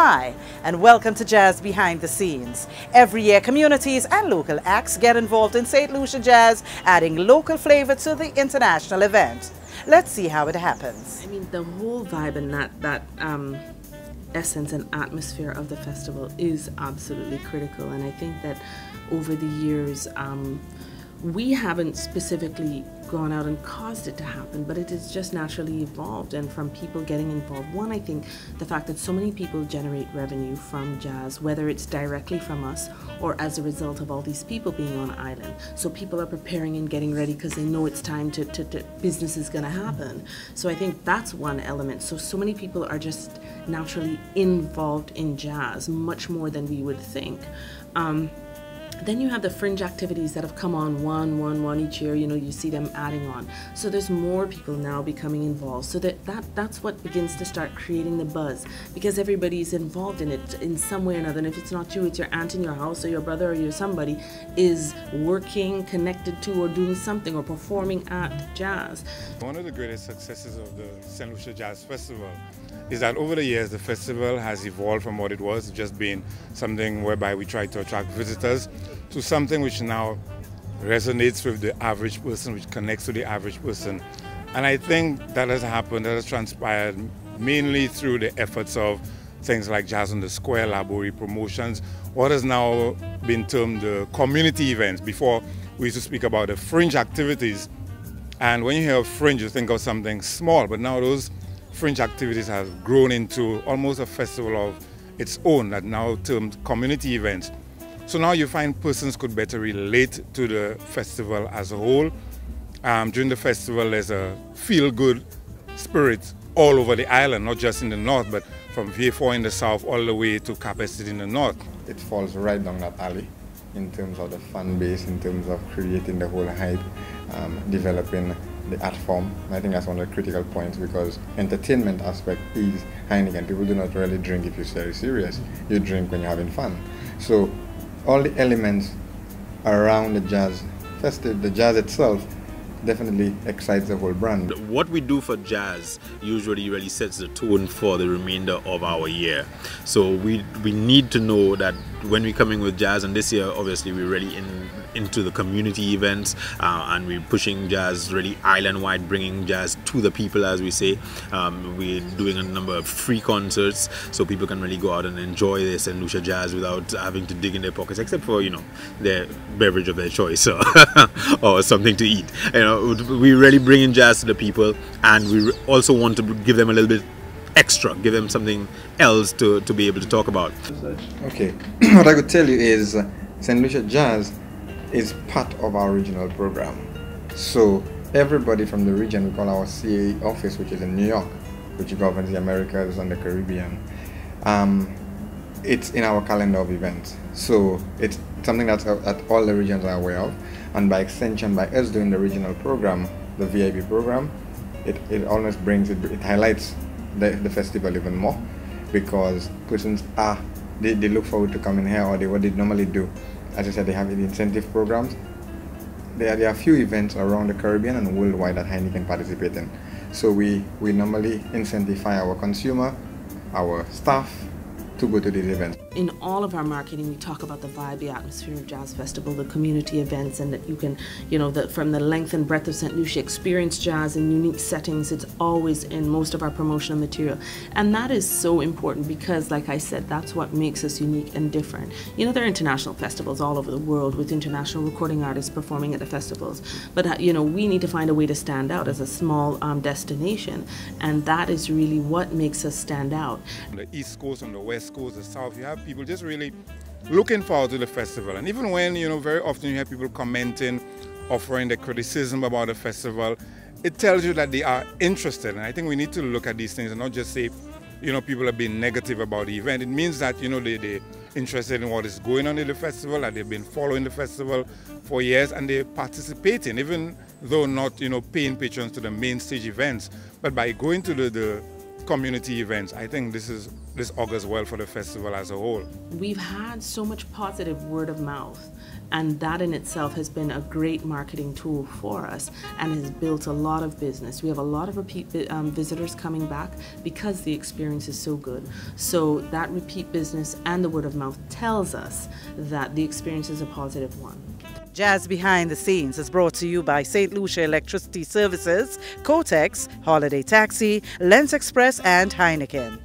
Hi, and welcome to Jazz Behind the Scenes. Every year, communities and local acts get involved in St. Lucia Jazz, adding local flavor to the international event. Let's see how it happens. I mean, the whole vibe and that essence and atmosphere of the festival is absolutely critical, and I think that over the years, we haven't specifically gone out and caused it to happen, but it has just naturally evolved, and from people getting involved. One, I think the fact that so many people generate revenue from jazz, whether it's directly from us or as a result of all these people being on island. So people are preparing and getting ready because they know it's time to business is going to happen. So I think that's one element. So many people are just naturally involved in jazz, much more than we would think. Then you have the fringe activities that have come on one each year. You know, you see them adding on. So there's more people now becoming involved. So that's what begins to start creating the buzz, because everybody's involved in it in some way or another. And if it's not you, it's your aunt in your house or your brother or your somebody is working, connected to, or doing something or performing at jazz. One of the greatest successes of the St. Lucia Jazz Festival is that over the years the festival has evolved from what it was, just being something whereby we try to attract visitors, to something which now resonates with the average person, which connects to the average person. And I think that has happened, that has transpired mainly through the efforts of things like Jazz on the Square, Labori promotions, what has now been termed the community events. Before, we used to speak about the fringe activities, and when you hear of fringe, you think of something small, but now those fringe activities have grown into almost a festival of its own, that now termed community events. So now you find persons could better relate to the festival as a whole. During the festival, there's a feel-good spirit all over the island, not just in the north, but from Vieux-Fort in the south all the way to Cap City in the north. It falls right down that alley in terms of the fan base, in terms of creating the whole hype, developing the art form. I think that's one of the critical points, because entertainment aspect is Heineken. People do not really drink if you're very serious. You drink when you're having fun. So all the elements around the jazz festive, the jazz itself, definitely excites the whole brand. What we do for jazz usually really sets the tone for the remainder of our year. So we need to know that when we're coming with jazz, and this year obviously we're really into the community events, and we're pushing jazz really island-wide, bringing jazz to the people, as we say. We're doing a number of free concerts so people can really go out and enjoy this St. Lucia Jazz without having to dig in their pockets, except for, you know, their beverage of their choice or, or something to eat. You know, we really bring in jazz to the people, and we also want to give them a little bit extra, give them something else to be able to talk about. Okay, what I could tell you is St. Lucia Jazz is part of our regional program. So everybody from the region, we call our CA office, which is in New York, which governs the Americas and the Caribbean. It's in our calendar of events. So it's something that all the regions are aware of. And by extension, by us doing the regional program, the VIP program, it almost brings it highlights the festival even more, because persons they look forward to coming here, or what they normally do. As I said, they have the incentive programs. There are a few events around the Caribbean and worldwide that Heineken participate in. So we normally incentivize our consumer, our staff, to go to these events. In all of our marketing, we talk about the vibe, the atmosphere of Jazz Festival, the community events, and that you can, you know, from the length and breadth of St. Lucia, experience jazz in unique settings. It's always in most of our promotional material. And that is so important because, like I said, that's what makes us unique and different. You know, there are international festivals all over the world with international recording artists performing at the festivals. But, you know, we need to find a way to stand out as a small destination. And that is really what makes us stand out. On the East Coast, on the West Coast, the South, you have people just really looking forward to the festival. And even when, you know, very often you hear people commenting, offering the criticism about the festival, it tells you that they are interested. And I think we need to look at these things and not just say, you know, people are being negative about the event. It means that, you know, they're interested in what is going on in the festival, that they've been following the festival for years, and they're participating, even though not, you know, paying patrons to the main stage events. But by going to the community events. I think this augurs well for the festival as a whole. We've had so much positive word of mouth, and that in itself has been a great marketing tool for us and has built a lot of business. We have a lot of repeat visitors coming back because the experience is so good. So that repeat business and the word of mouth tells us that the experience is a positive one. Jazz Behind the Scenes is brought to you by St. Lucia Electricity Services, Kotex, Holiday Taxi, Lens Express and Heineken.